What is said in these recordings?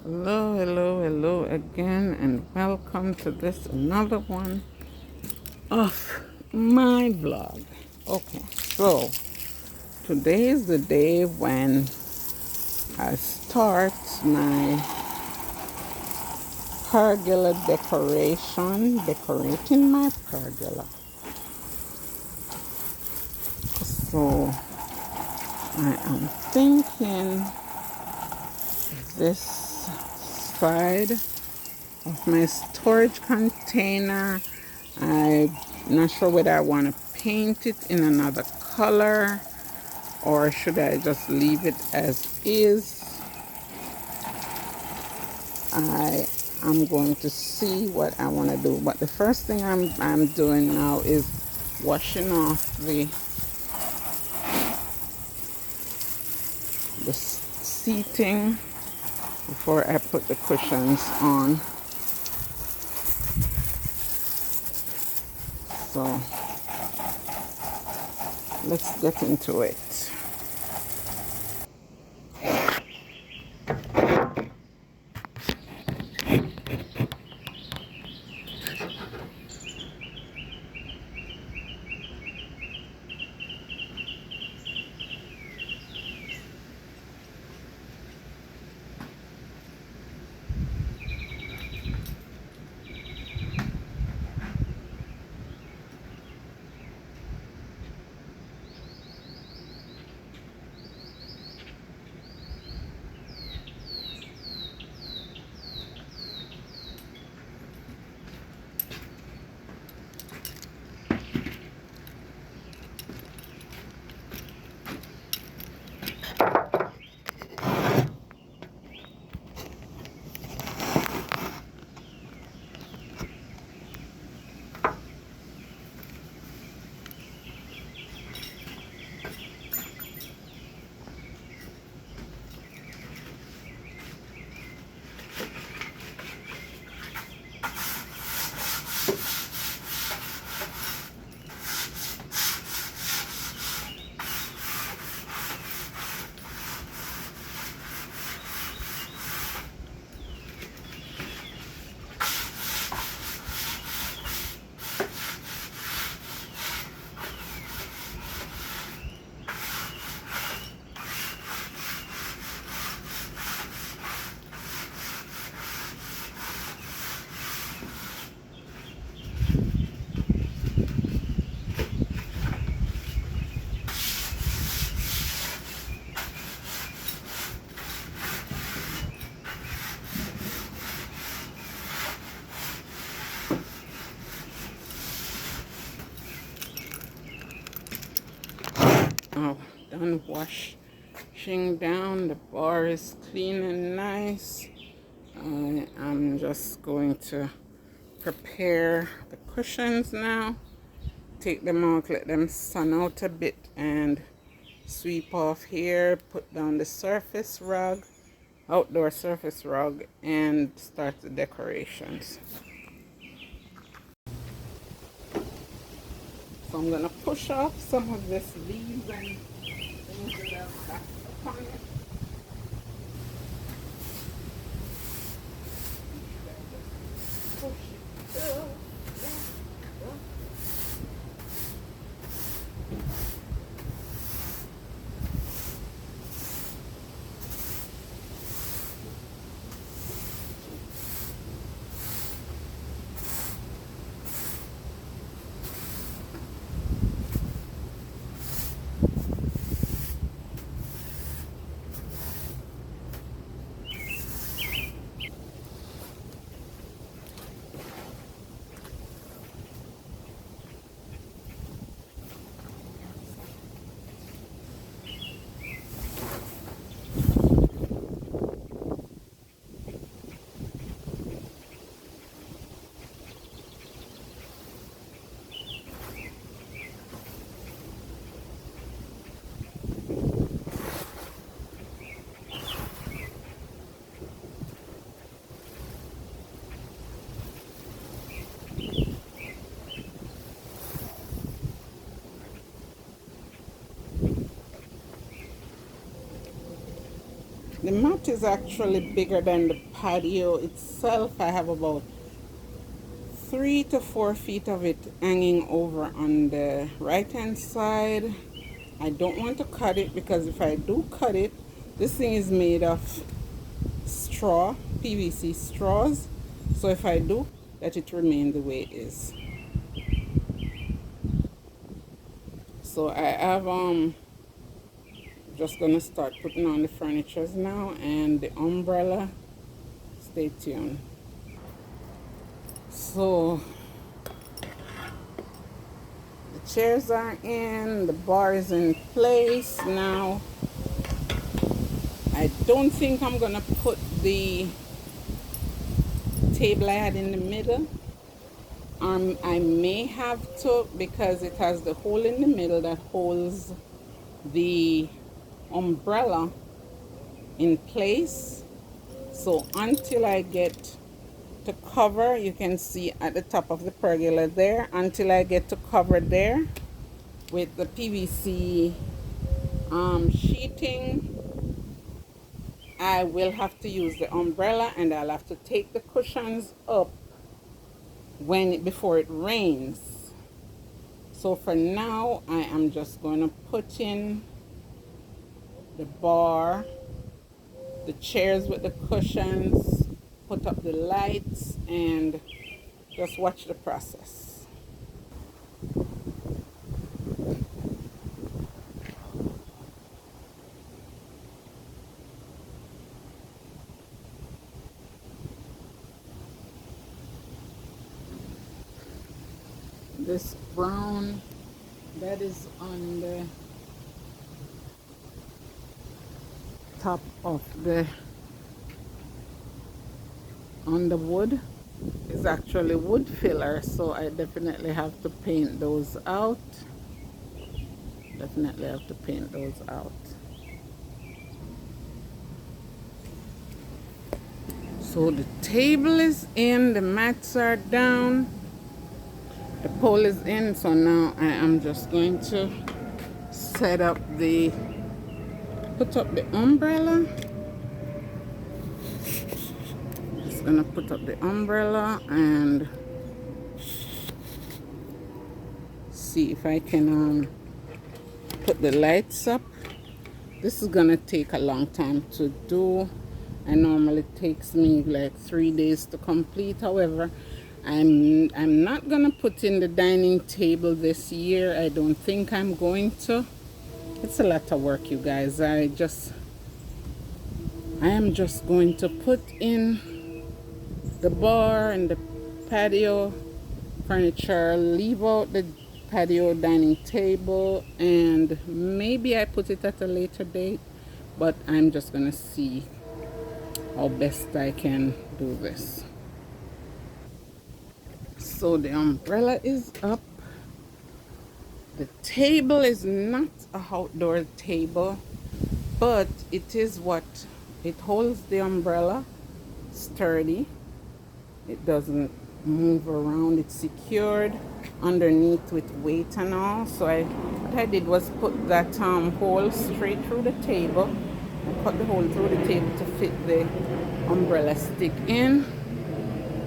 Hello, hello, hello again, and welcome to this another one of my vlog. Okay, so today is the day when I start my pergola decorating my pergola. So I am thinking this side of my storage container, I'm not sure whether I want to paint it in another color or should I just leave it as is. I am going to see what I want to do, but the first thing I'm doing now is washing off the seating before I put the cushions on. So let's get into it. Oh, done washing down. The bar is clean and nice. I'm just going to prepare the cushions now. Take them out, let them sun out a bit, and sweep off here. Put down the surface rug, outdoor surface rug, and start the decorations. So I'm gonna push off some of this leaves and things that I've got upon it. Push it up. The mat is actually bigger than the patio itself. I have about 3 to 4 feet of it hanging over on the right hand side. I don't want to cut it because if I do cut it, this thing is made of straw, PVC straws. So if I do, let it remain the way it is. So I have just gonna start putting on the furnitures now and the umbrella. Stay tuned. So the chairs are in, the bar is in place now. I don't think I'm gonna put the table I had in the middle. I may have to because it has the hole in the middle that holds the umbrella in place. So until I get to cover, you can see at the top of the pergola there, until I get to cover there with the PVC sheeting, I will have to use the umbrella and I'll have to take the cushions up before it rains. So for now, I am just going to put in the bar, the chairs with the cushions, put up the lights, and just watch the process. This brown that is on the top of on the wood is actually wood filler, so I definitely have to paint those out. Definitely have to paint those out. So the table is in, the mats are down, the pole is in, so now I am just going to put up the umbrella. Just gonna put up the umbrella and see if I can put the lights up. This is gonna take a long time to do. It normally takes me like 3 days to complete. However, I'm not gonna put in the dining table this year. I don't think I'm going to. It's a lot of work, you guys. I am just going to put in the bar and the patio furniture, leave out the patio dining table, and maybe I put it at a later date, but I'm just gonna see how best I can do this. So the umbrella is up. The table is not a outdoor table, but it is what it holds the umbrella sturdy. It doesn't move around. It's secured underneath with weight and all. So what I did was put that hole straight through the table. I cut the hole through the table to fit the umbrella stick in,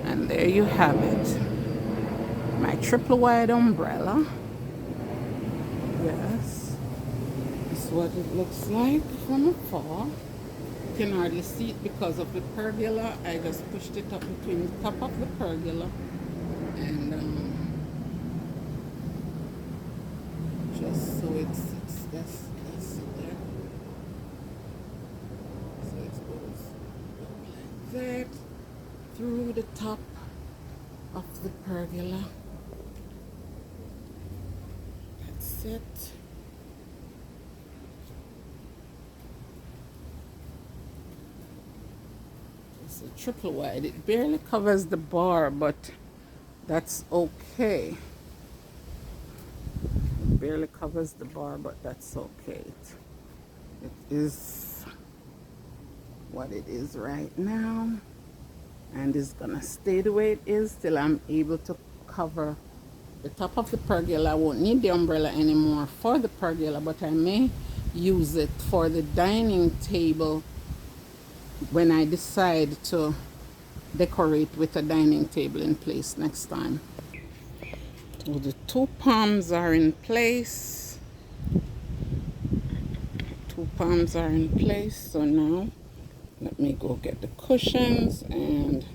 and there you have it, my triple wide umbrella. Yes, this is what it looks like from afar. You can hardly see it because of the pergola. I just pushed it up between the top of the pergola and just so it sits. That's it there. So it goes like that through the top of the pergola. That's it. It's a triple wide. It barely covers the bar, but that's okay. It barely covers the bar, but that's okay. It is what it is right now, and it's gonna stay the way it is till I'm able to cover the top of the pergola. I won't need the umbrella anymore for the pergola, but I may use it for the dining table when I decide to decorate with a dining table in place next time. So the two palms are in place. Two palms are in place. So now let me go get the cushions and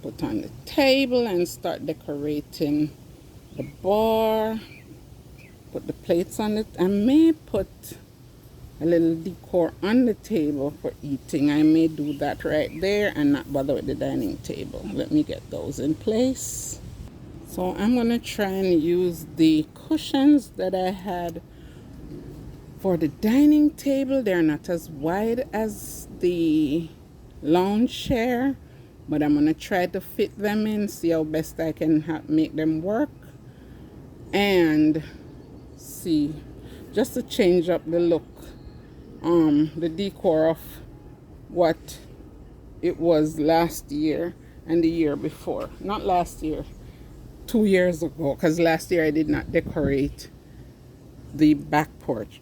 put on the table and start decorating the bar. Put the plates on it. I may put a little decor on the table for eating. I may do that right there and not bother with the dining table. Let me get those in place. So I'm gonna try and use the cushions that I had for the dining table. They're not as wide as the lounge chair, but I'm gonna try to fit them in, see how best I can make them work, and see, just to change up the look, the decor of what it was last year and the year before. Not last year, 2 years ago, because last year I did not decorate the back porch.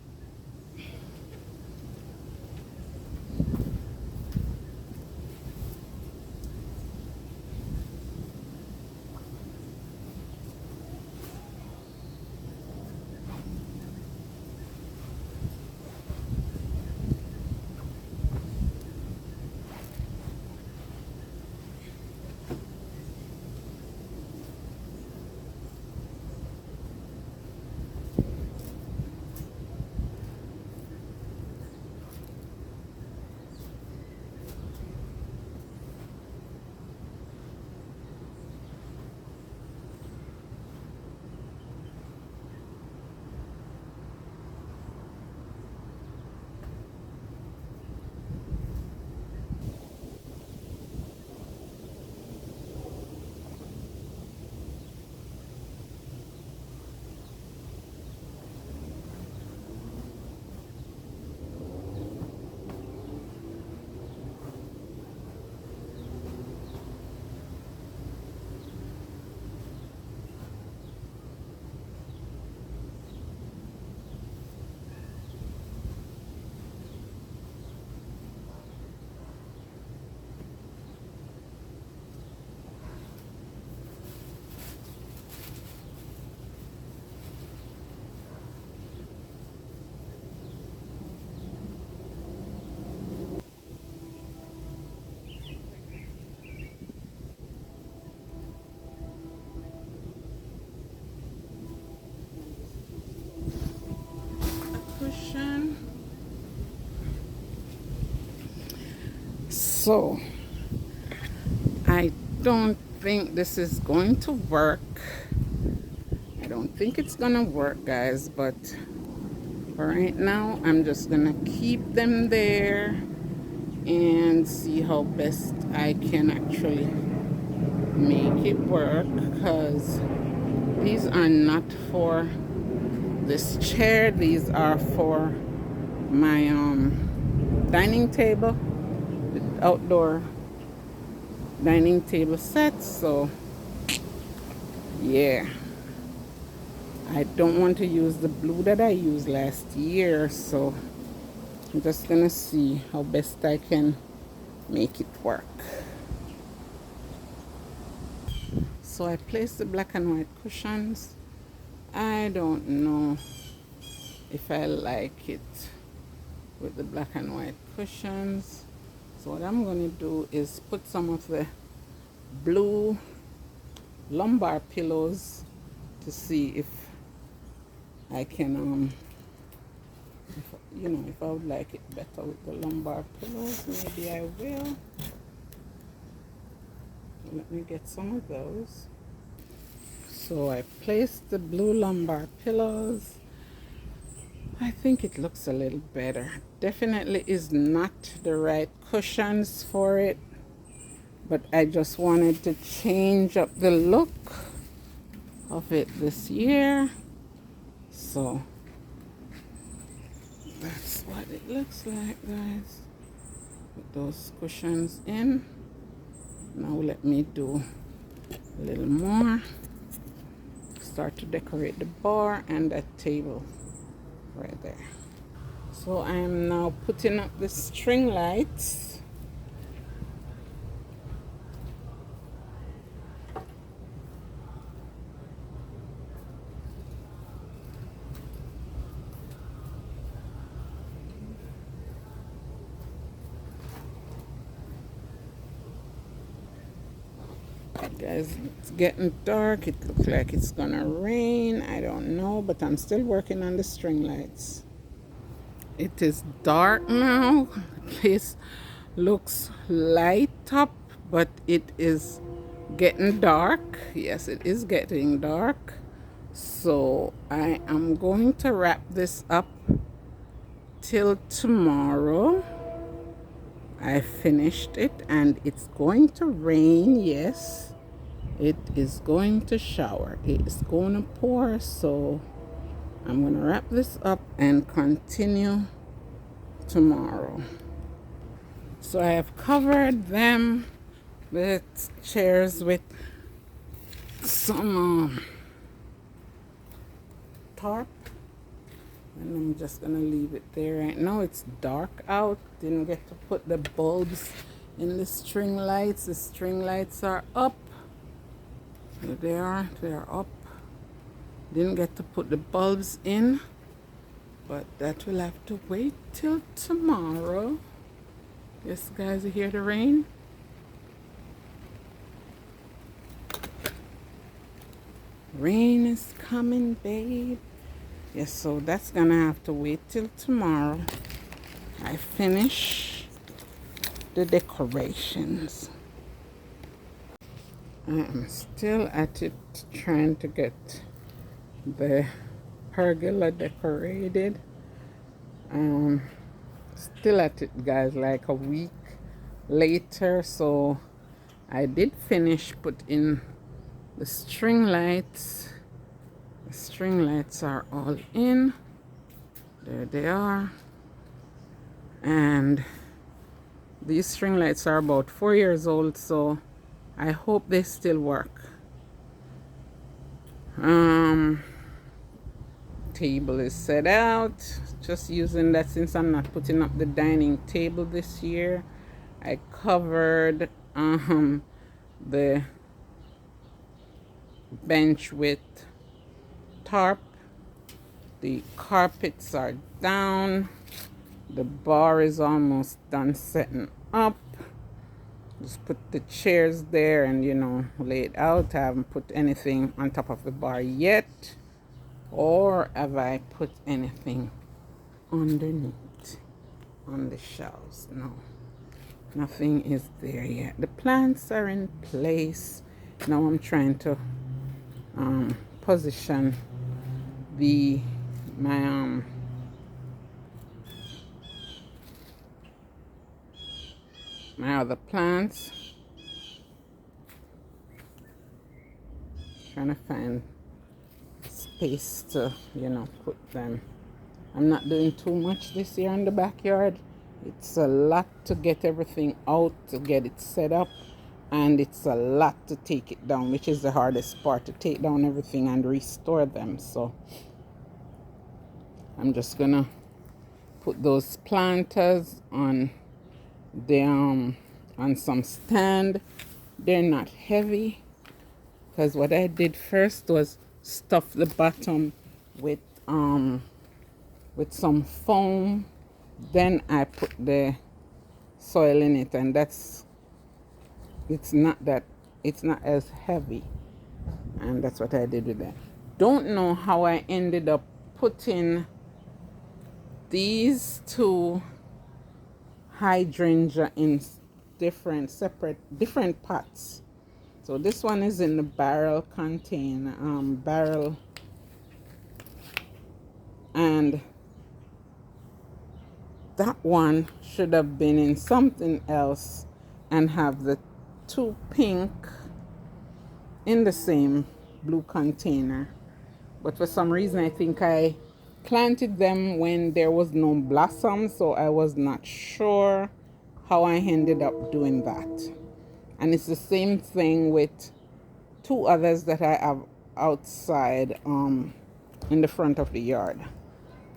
Cushion. So I don't think this is going to work. I don't think it's gonna work, guys, but for right now I'm just gonna keep them there and see how best I can actually make it work, because these are not for this chair. These are for my dining table, the outdoor dining table set. So yeah, I don't want to use the blue that I used last year, so I'm just gonna see how best I can make it work. So I placed the black and white cushions. I don't know if I like it with the black and white cushions. So what I'm going to do is put some of the blue lumbar pillows to see if I can, if I would like it better with the lumbar pillows. Maybe I will. Let me get some of those. So I placed the blue lumbar pillows. I think it looks a little better. Definitely is not the right cushions for it, but I just wanted to change up the look of it this year. So that's what it looks like, guys. Put those cushions in. Now let me do a little more. Start to decorate the bar and that table right there. So I am now putting up the string lights. Guys, it's getting dark. It looks like it's gonna rain. I don't know, but I'm still working on the string lights. It is dark now. The place looks light up, but it is getting dark. Yes, it is getting dark. So I am going to wrap this up till tomorrow. I finished it and it's going to rain. Yes, it is going to shower. It is going to pour. So I'm going to wrap this up and continue tomorrow. So I have covered them with chairs with some tarp, and I'm just gonna leave it there. Right now it's dark out. Didn't get to put the bulbs in the string lights. The string lights are up. There they are. They're up. Didn't get to put the bulbs in, but that will have to wait till tomorrow. Yes, guys, you hear the rain? Rain is coming, babe. Yes, so that's gonna have to wait till tomorrow. I finish the decorations. I am still at it trying to get the pergola decorated. Still at it, guys, like a week later. So I did finish putting the string lights. The string lights are all in. There they are. And these string lights are about 4 years old, so I hope they still work. Table is set out. Just using that since I'm not putting up the dining table this year. I covered the bench with tarp. The carpets are down. The bar is almost done setting up. Just put the chairs there and, you know, lay it out. I haven't put anything on top of the bar yet. Or have I put anything underneath on the shelves? No. Nothing is there yet. The plants are in place. Now I'm trying to position my other plants. Trying to find space to, you know, put them. I'm not doing too much this year in the backyard. It's a lot to get everything out, to get it set up, and it's a lot to take it down, which is the hardest part, to take down everything and restore them. So I'm just gonna put those planters on the on some stand. They're not heavy, because what I did first was stuff the bottom with some foam, then I put the soil in it, and it's not as heavy, and that's what I did with that. Don't know how I ended up putting these two hydrangea in different pots. So this one is in the barrel container, and that one should have been in something else and have the two pink in the same blue container. But for some reason, I think I planted them when there was no blossom, so I was not sure how I ended up doing that. And it's the same thing with two others that I have outside in the front of the yard.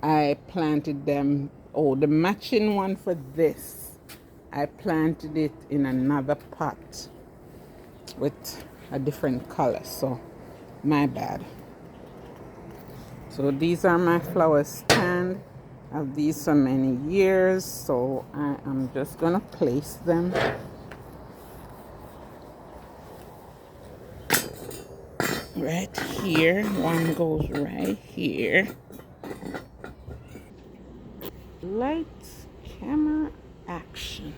I planted them. Oh, the matching one for this, I planted it in another pot with a different color, so my bad. So these are my flower stand. I have these for many years, so I am just gonna place them right here. One goes right here. Lights, camera, action.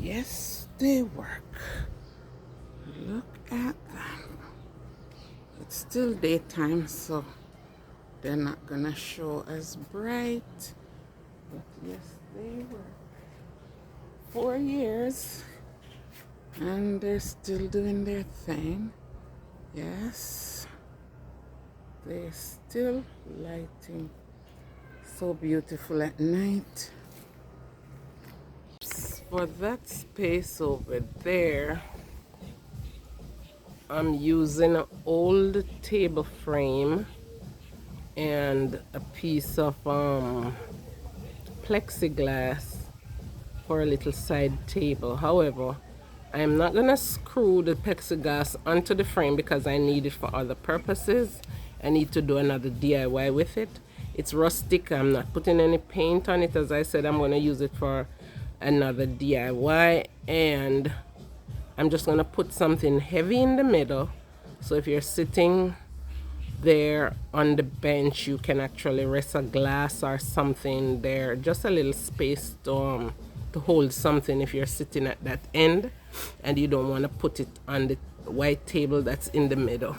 Yes, they work. Look at them. It's still daytime, so they're not gonna show as bright. But yes, they work. 4 years, and they're still doing their thing. Yes, they're still lighting. So beautiful at night. For that space over there, I'm using an old table frame and a piece of plexiglass for a little side table. However, I'm not gonna screw the plexiglass onto the frame because I need it for other purposes. I need to do another DIY with it. It's rustic. I'm not putting any paint on it. As I said, I'm gonna use it for another DIY, and I'm just gonna put something heavy in the middle. So if you're sitting there on the bench, you can actually rest a glass or something there, just a little space to hold something if you're sitting at that end and you don't want to put it on the white table that's in the middle.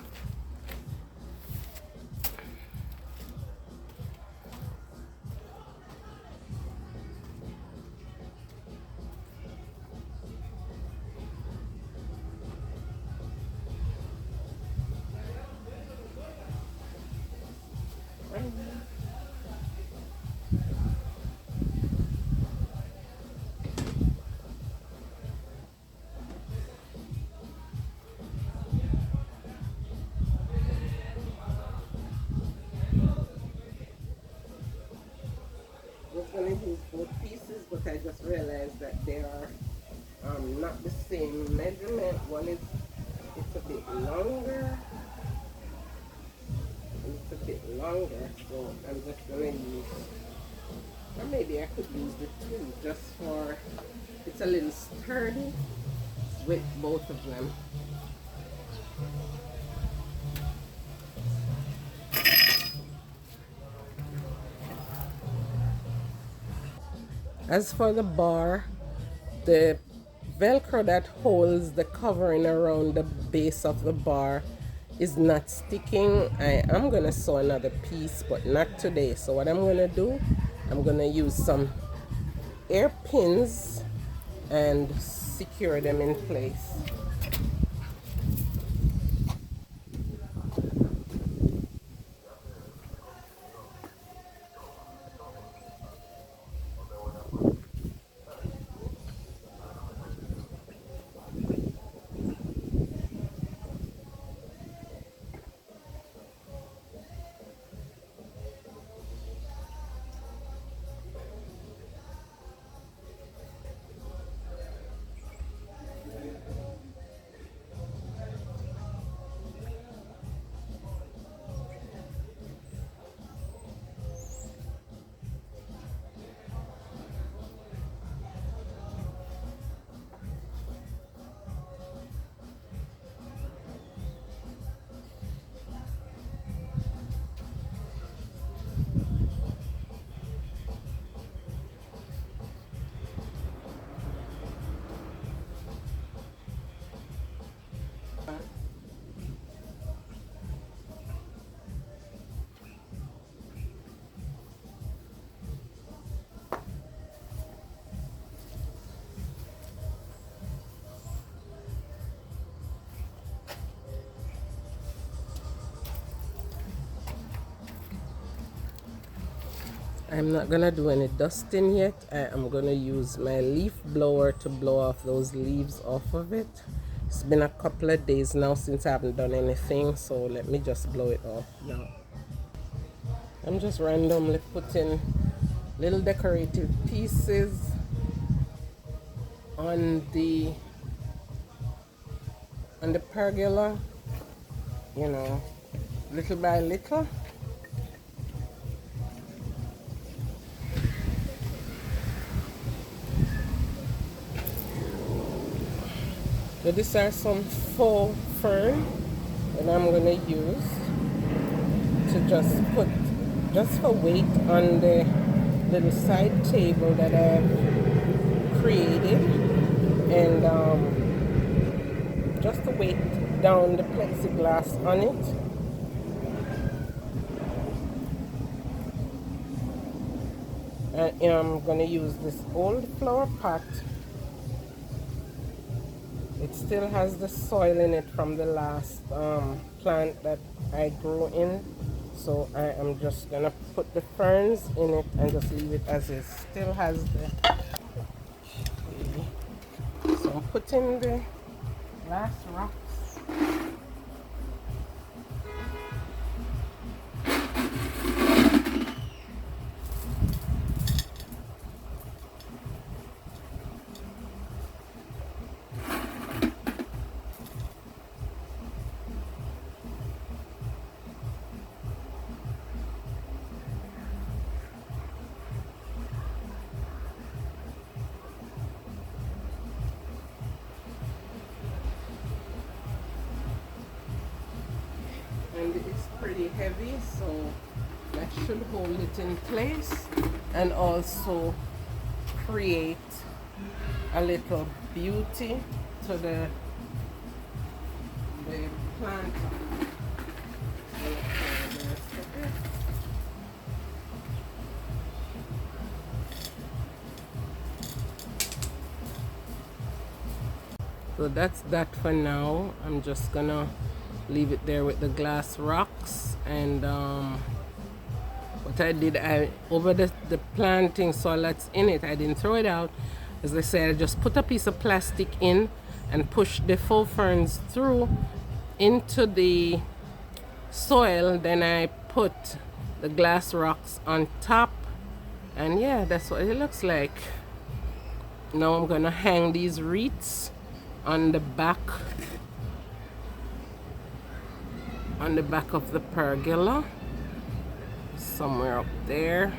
I was going to use both pieces, but I just realized that they are not the same measurement. One is it's a bit longer, and it's a bit longer, so I'm just going to use, or maybe I could use the two just for, it's a little sturdy with both of them. As for the bar, the Velcro that holds the covering around the base of the bar is not sticking. I am going to sew another piece, but not today. So what I'm going to do, I'm going to use some air pins and secure them in place. I'm not gonna do any dusting yet. I am gonna use my leaf blower to blow off those leaves off of it. It's been a couple of days now since I haven't done anything, so let me just blow it off now. I'm just randomly putting little decorative pieces on the pergola, you know, little by little. So these are some faux fern that I'm gonna use to just put just for weight on the little side table that I've created, and just to weight down the plexiglass on it. And I'm gonna use this old flower pot. It still has the soil in it from the last plant that I grew in. So I am just gonna put the ferns in it and just leave it as is. Still has the, so I'm putting the glass rocks. And it's pretty heavy, so that should hold it in place and also create a little beauty to the plant. So that's that for now. I'm just gonna leave it there with the glass rocks, and what I did, I over the planting soil that's in it, I didn't throw it out. As I said, I just put a piece of plastic in and push the faux ferns through into the soil. Then I put the glass rocks on top, and yeah, that's what it looks like. Now I'm gonna hang these wreaths on the back of the pergola, somewhere up there.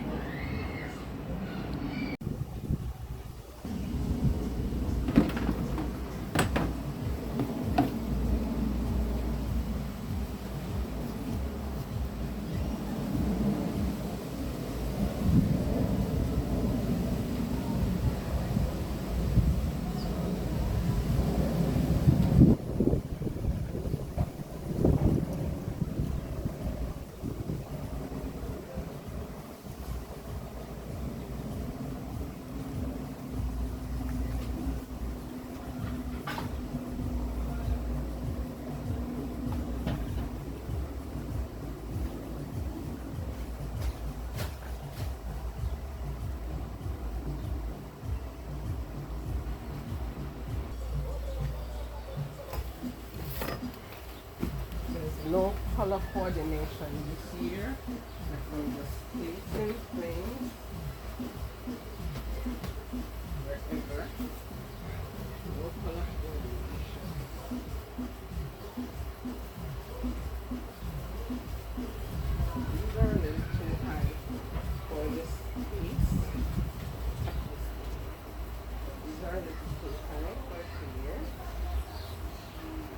No color coordination this year. I'm just placing things wherever. No color coordination. These are a little too high for this piece. These are a little too high for here.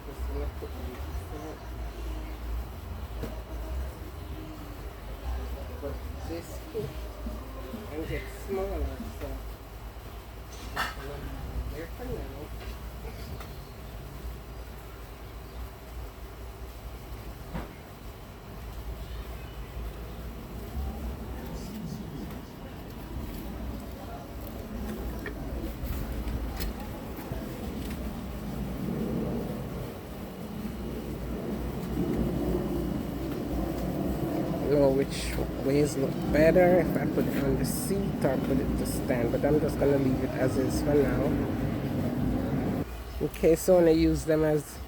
Just gonna put these there. But this push and get smaller, so there for now. Know which ways look better, if I put it on the seat or put it to stand, but I'm just gonna leave it as is for now. Okay, so I'm gonna use them as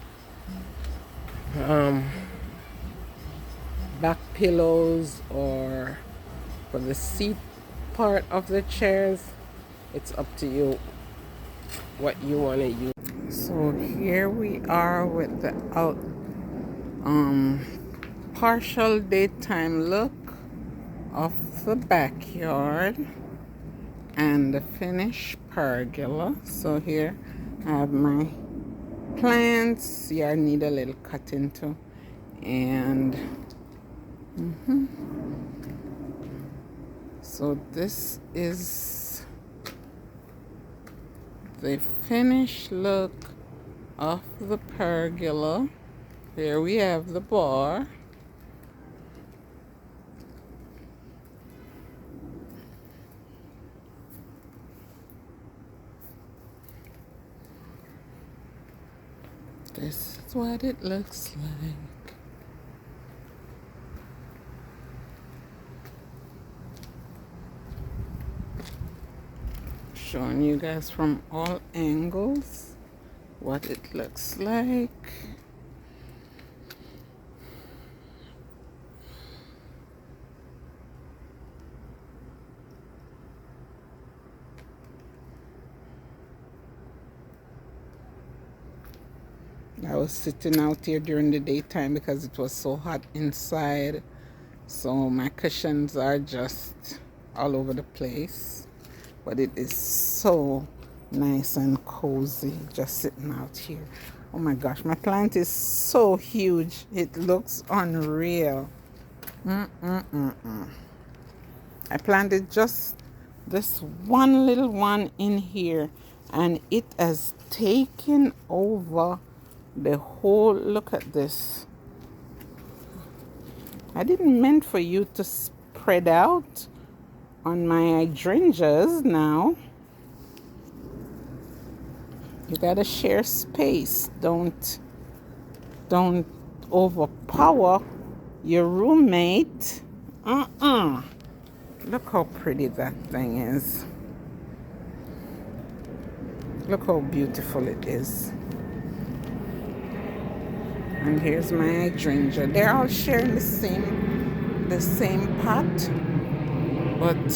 back pillows or for the seat part of the chairs. It's up to you what you want to use. So here we are with the partial daytime look of the backyard and the finished pergola. So here I have my plants, yeah, need a little cutting too. And so this is the finished look of the pergola. Here we have the bar. This is what it looks like. Showing you guys from all angles what it looks like. I was sitting out here during the daytime because it was so hot inside. So my cushions are just all over the place. But it is so nice and cozy just sitting out here. Oh my gosh, my plant is so huge. It looks unreal. I planted just this one little one in here, and it has taken over the whole. Look at this. I didn't meant for you to spread out on my hydrangeas now. You gotta share space. Don't overpower your roommate. Look how pretty that thing is. Look how beautiful it is. And here's my hydrangea. They're all sharing the same pot, but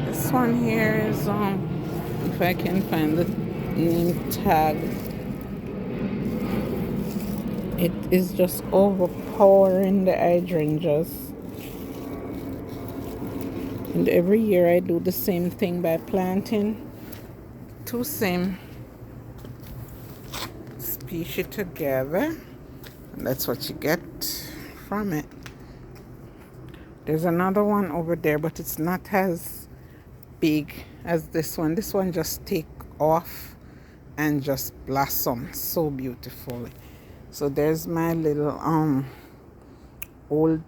this one here is if I can find the name tag, it is just overpowering the hydrangeas. And every year I do the same thing by planting two same species together, and that's what you get from it. There's another one over there, but it's not as big as this one. This one just take off and just blossom so beautifully. So there's my little old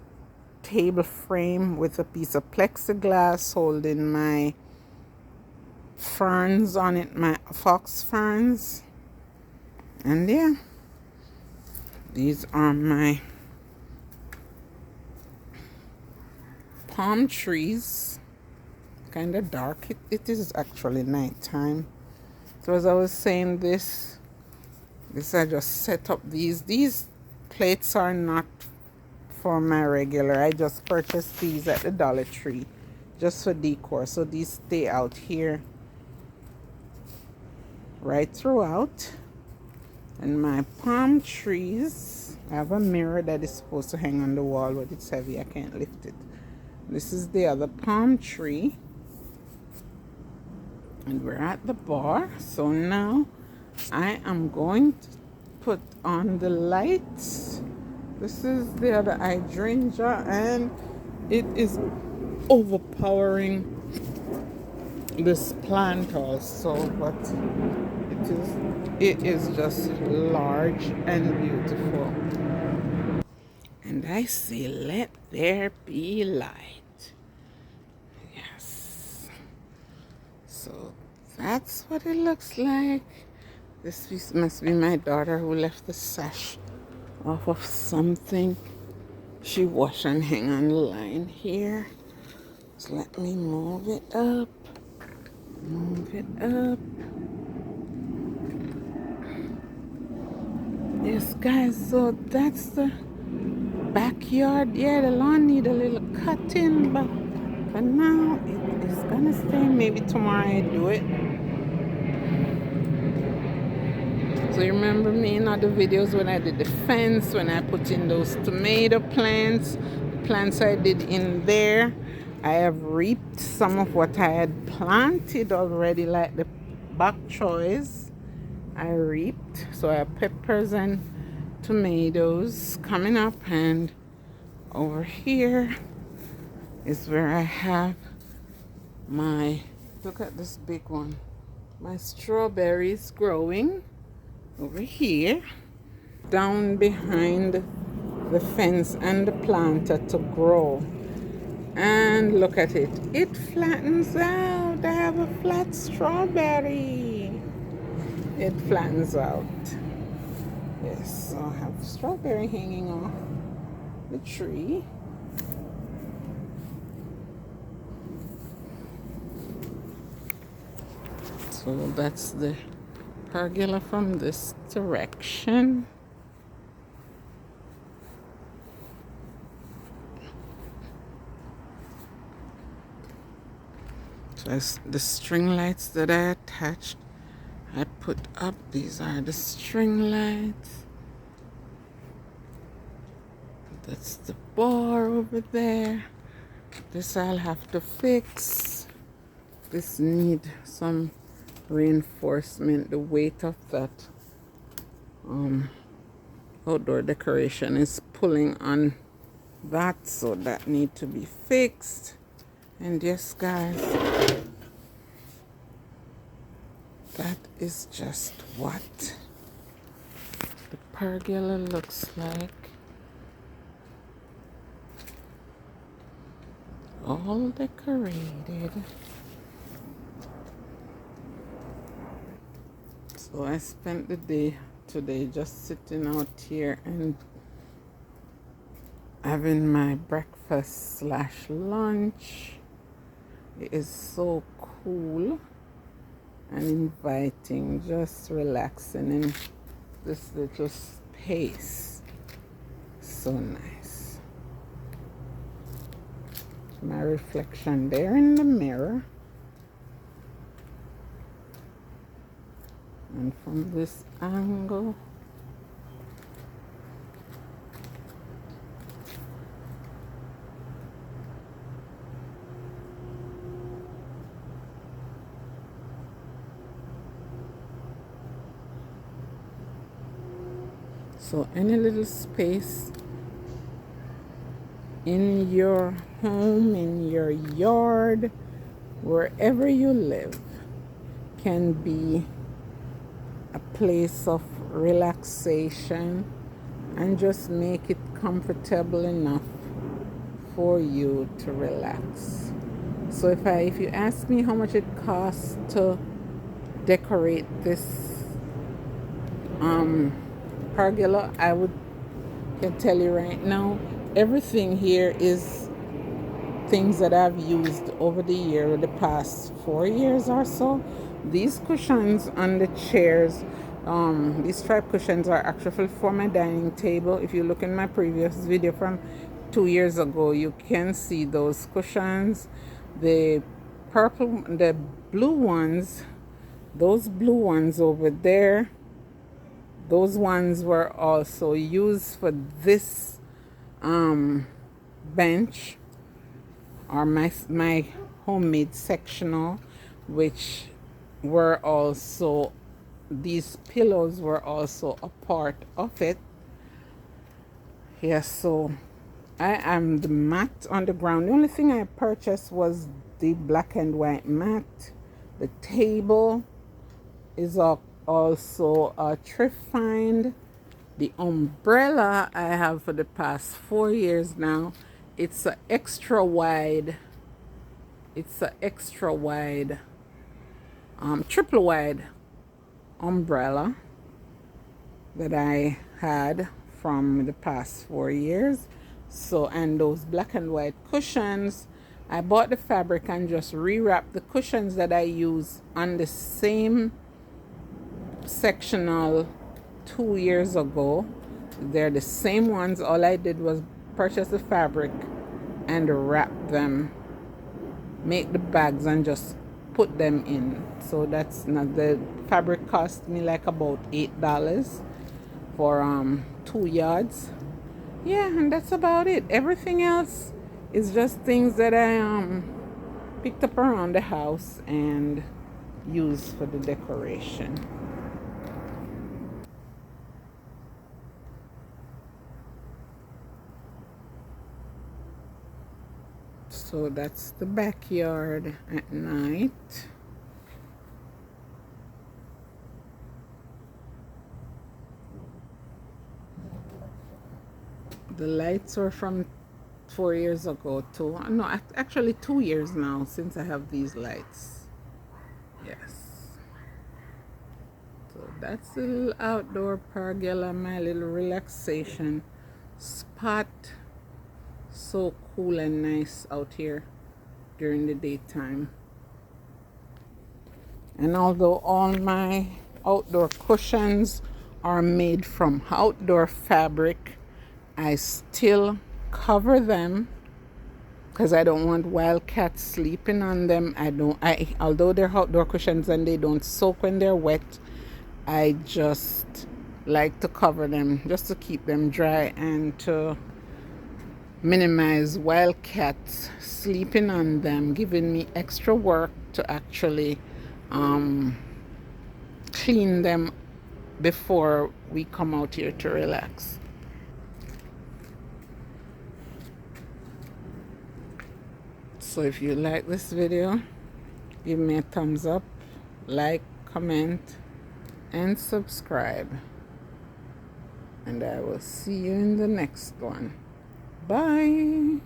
table frame with a piece of plexiglass holding my ferns on it, my fox ferns. And yeah, these are my palm trees. Kind of dark. It is actually nighttime. So as I was saying, this I just set up these plates are not for my regular. I just purchased these at the Dollar Tree just for decor. So these stay out here right throughout. And my palm trees, I have a mirror that is supposed to hang on the wall, but it's heavy. I can't lift it. This is the other palm tree. And we're at the bar. So now I am going to put on the lights. This is the other hydrangea, and it is overpowering this plant also, but it is just large and beautiful. And I say, let there be light. Yes. So that's what it looks like. This must be my daughter who left the sash off of something. She wash and hang on the line here. So let me move it up. Move it up. Yes, guys, so that's the backyard. Yeah, the lawn need a little cutting, but for now it is gonna stay. Maybe tomorrow I do it. So you remember me in other videos when I did the fence, when I put in those tomato plants, plants I did in there. I have reaped some of what I had planted already, like the bok choys. I reaped. So I have peppers and tomatoes coming up, and over here is where I have my, look at this big one, my strawberries growing over here. Down behind the fence and the planter to grow. And look at it. It flattens out. I have a flat strawberry. It flattens out. Yes, so I have strawberry hanging off the tree. So that's the pergola from this direction. So as the string lights that I attached, I put up. These are the string lights. That's the bar over there. This I'll have to fix. This need some reinforcement. The weight of that outdoor decoration is pulling on that, so that need to be fixed. And yes, guys, that is just what the pergola looks like. All decorated. So I spent the day today just sitting out here and having my breakfast slash lunch. It is so cool and inviting, just relaxing in this little space. So nice. My reflection there in the mirror. And from this angle, so any little space in your home, in your yard, wherever you live, can be a place of relaxation, and just make it comfortable enough for you to relax. So if you ask me how much it costs to decorate this pergola, can tell you right now, everything here is things that I've used over the year, the past 4 years or so. These cushions on the chairs, these striped cushions are actually for my dining table. If you look in my previous video from 2 years ago, you can see those cushions. The blue ones, those blue ones over there, those ones were also used for this bench, or my homemade sectional, which were also, these pillows were also a part of it. Yes, so I am the mat on the ground. The only thing I purchased was the black and white mat. The table is also a thrift find. The umbrella I have for the past 4 years now. It's a extra wide. It's a extra wide, triple wide umbrella that I had from the past 4 years. So, and those black and white cushions, I bought the fabric and just rewrapped the cushions that I use on the same sectional 2 years ago. They're the same ones. All I did was purchase the fabric and wrap them, make the bags, and just put them in. So that's not, the fabric cost me like about $8 for 2 yards. Yeah, and that's about it. Everything else is just things that I picked up around the house and used for the decoration. So that's the backyard at night. The lights are from 4 years ago too. No, actually 2 years now since I have these lights. Yes. So that's the little outdoor pergola, my little relaxation spot. So cool and nice out here during the daytime. And although all my outdoor cushions are made from outdoor fabric, I still cover them because I don't want wild cats sleeping on them. Although they're outdoor cushions and they don't soak when they're wet, I just like to cover them just to keep them dry and to minimize wild cats sleeping on them, giving me extra work to actually clean them before we come out here to relax. So if you like this video, give me a thumbs up, like, comment, and subscribe. And I will see you in the next one. Bye.